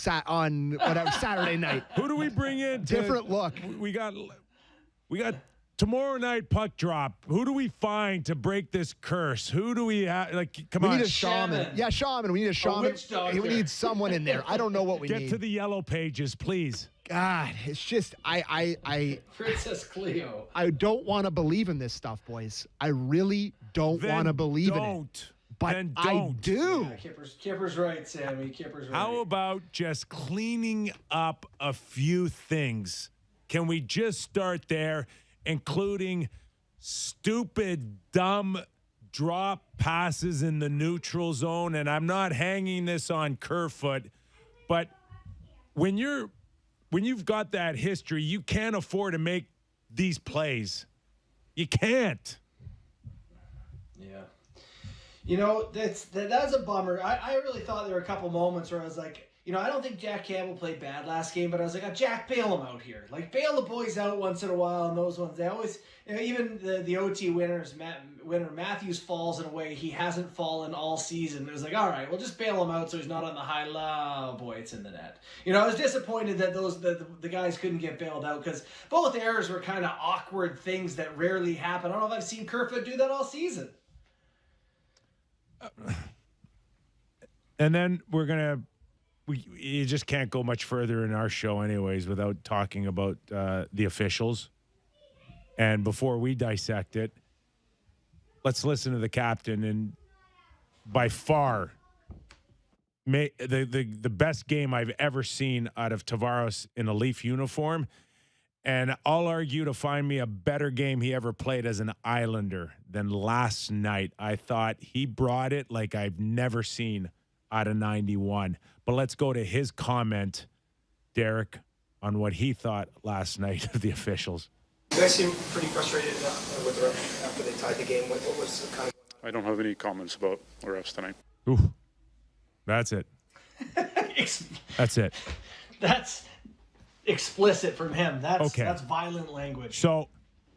on whatever Saturday night. Who do we bring in? Different look. We got tomorrow night puck drop. Who do we find to break this curse? Who do we have? Come on. We need a shaman. Yeah, shaman. We need a shaman. witch doctor. We need someone in there. I don't know what we need. Get to the yellow pages, please. God, it's just Princess Cleo. I don't want to believe in this stuff, boys. I really don't want to believe in it. But Then I don't. do. Yeah, Kipper's right, Sammy. Kipper's right. How about just cleaning up a few things? Can we just start there, including stupid, dumb drop passes in the neutral zone? And I'm not hanging this on Kerfoot, but when you've got that history, you can't afford to make these plays. You can't. Yeah. You know, that's a bummer. I really thought there were a couple moments where I was like, I don't think Jack Campbell played bad last game, but I was like, Jack, bail him out here. Like, bail the boys out once in a while, and those ones, they always, even the OT winner, Matthews falls in a way he hasn't fallen all season. It was like, all right, we'll just bail him out so he's not on the high low. Oh, boy, it's in the net. I was disappointed that the guys couldn't get bailed out because both errors were kind of awkward things that rarely happen. I don't know if I've seen Kerfoot do that all season. And then you just can't go much further in our show anyways without talking about the officials. And before we dissect it, let's listen to the captain. And by far, the best game I've ever seen out of Tavares in a Leaf uniform. And I'll argue to find me a better game he ever played as an Islander than last night. I thought he brought it like I've never seen out of 91. But let's go to his comment, Derek, on what he thought last night of the officials. You guys seem pretty frustrated with the refs after they tied the game. What was the kind of... I don't have any comments about the refs tonight. Ooh, that's it. That's it. That's explicit from him. That's violent language. So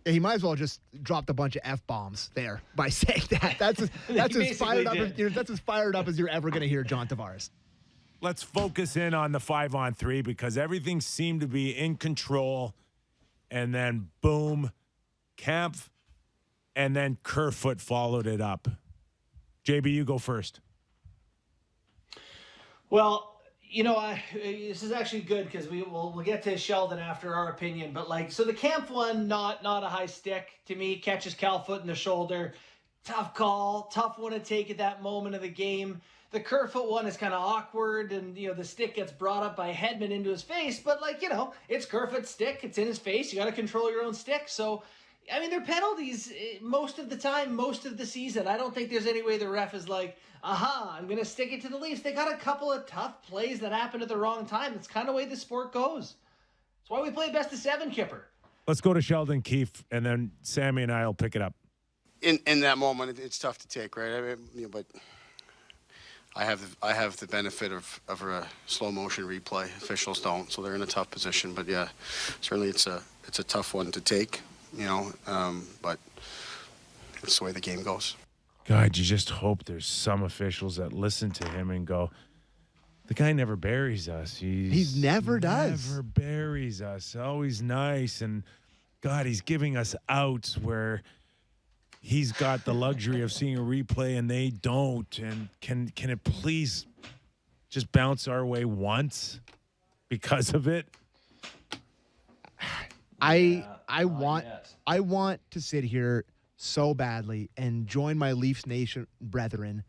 he might as well just dropped a bunch of F-bombs there by saying that. That's as fired up as you're ever going to hear John Tavares. Let's focus in on the 5-on-3 because everything seemed to be in control. And then, boom, Kampf, and then Kerfoot followed it up. JB, you go first. Well, this is actually good because we'll get to Sheldon after our opinion. But so the Kampf one, not a high stick to me. Catches Calfoot in the shoulder. Tough call, tough one to take at that moment of the game. The Kerfoot one is kind of awkward, and the stick gets brought up by Hedman into his face. But it's Kerfoot's stick. It's in his face. You got to control your own stick. So, I mean, they're penalties most of the time, most of the season. I don't think there's any way the ref is like, aha, I'm gonna stick it to the Leafs. They got a couple of tough plays that happened at the wrong time. It's kind of the way the sport goes. That's why we play best of 7, Kipper. Let's go to Sheldon Keefe, and then Sammy and I will pick it up. In that moment, it's tough to take, right? I mean, but I have the benefit of a slow motion replay. Officials don't, so they're in a tough position. But yeah, certainly it's a tough one to take, but it's the way the game goes. God, you just hope there's some officials that listen to him and go, the guy never buries us. He never does. Never buries us. Always nice. And God, he's giving us outs where he's got the luxury of seeing a replay and they don't. And can it please just bounce our way once because of it? I want to sit here so badly and join my Leafs Nation brethren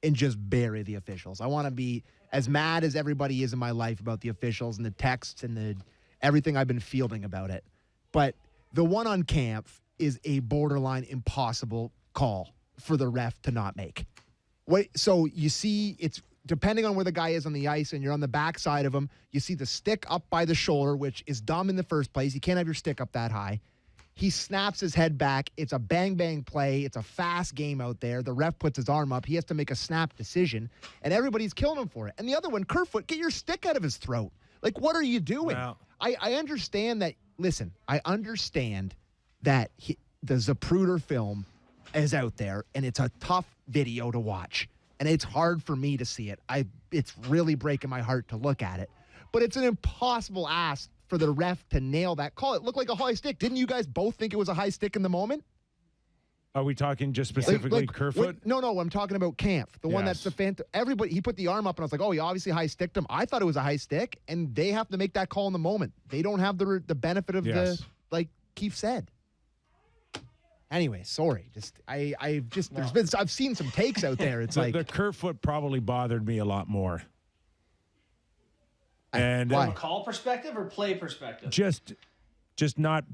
and just bury the officials. I want to be as mad as everybody is in my life about the officials and the texts and everything I've been fielding about it. But the one on Kampf is a borderline impossible call for the ref to not make. So you see, it's depending on where the guy is on the ice and you're on the backside of him, you see the stick up by the shoulder, which is dumb in the first place. You can't have your stick up that high. He snaps his head back. It's a bang-bang play. It's a fast game out there. The ref puts his arm up. He has to make a snap decision, and everybody's killing him for it. And the other one, Kerfoot, get your stick out of his throat. Like, what are you doing? Wow. I understand that. Listen, I understand that the Zapruder film is out there, and it's a tough video to watch, and it's hard for me to see it. It's really breaking my heart to look at it. but it's an impossible ask for the ref to nail that call. It looked like a high stick. Didn't you guys both think it was a high stick in the moment? Are we talking just specifically Kerfoot? No, I'm talking about Kampf, the one that's the phantom. Everybody, he put the arm up, and I was like, oh, he obviously high sticked him. I thought it was a high stick, and they have to make that call in the moment. They don't have the benefit of the, like Keith said. Anyway, sorry. I've seen some takes out there. It's the Kerfoot probably bothered me a lot more. And from a call perspective or play perspective? Just not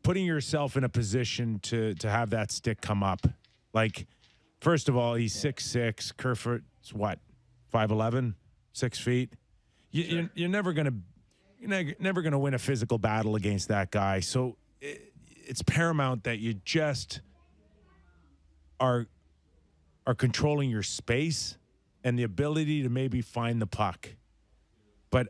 putting yourself in a position to have that stick come up. Like, first of all, he's 6'6". Kerfoot's what, 5'11", 6 feet. You're never gonna win a physical battle against that guy. So it's paramount that you just are controlling your space and the ability to maybe find the puck. But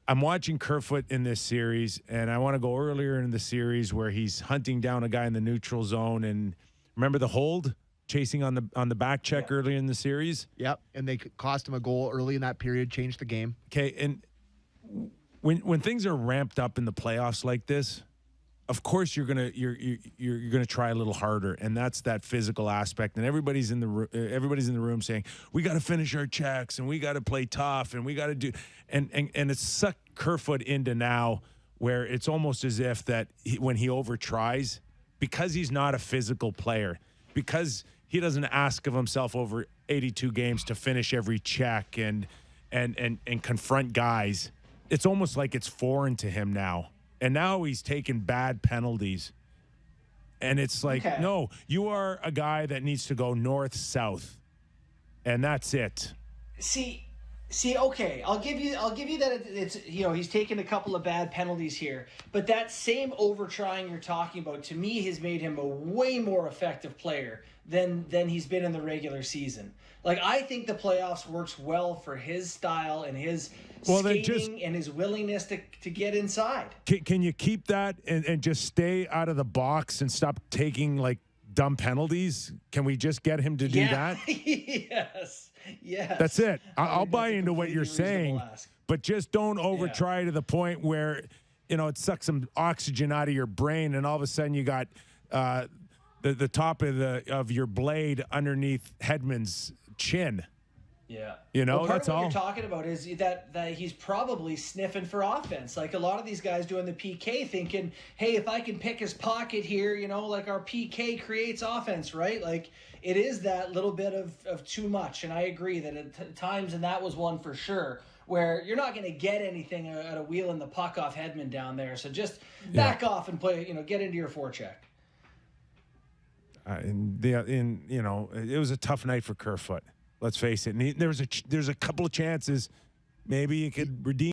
I'm watching Kerfoot in this series, and I want to go earlier in the series where he's hunting down a guy in the neutral zone. And remember the hold, chasing on the back check earlier in the series? Yep, and they cost him a goal early in that period, changed the game. Okay, and when things are ramped up in the playoffs like this, of course you're gonna try a little harder, and that's that physical aspect. And everybody's in the room saying we got to finish our checks and we got to play tough and we got to do, and it's sucked Kerfoot into now where it's almost as if that when he over tries, because he's not a physical player, because he doesn't ask of himself over 82 games to finish every check and confront guys, it's almost like it's foreign to him now. And now he's taking bad penalties. And it's like, no, you are a guy that needs to go north-south. And that's it. See, okay, I'll give you that it's he's taken a couple of bad penalties here, but that same overtrying you're talking about to me has made him a way more effective player than he's been in the regular season. Like, I think the playoffs works well for his style and his skating and his willingness to get inside. Can you keep that and just stay out of the box and stop taking like dumb penalties? Can we just get him to do that? Yes. That's it. I'll buy into what you're saying, but just don't overtry to the point where, it sucks some oxygen out of your brain and all of a sudden you got the top of your blade underneath Hedman's chin. Yeah. That's all. What you're talking about is that he's probably sniffing for offense. Like a lot of these guys doing the PK thinking, hey, if I can pick his pocket here, like our PK creates offense, right? Like it is that little bit of too much. And I agree that at times, and that was one for sure, where you're not going to get anything out of wheeling the puck off Hedman down there. So just back off and play, get into your forecheck. It was a tough night for Kerfoot. Let's face it. And there's a couple of chances maybe you could redeem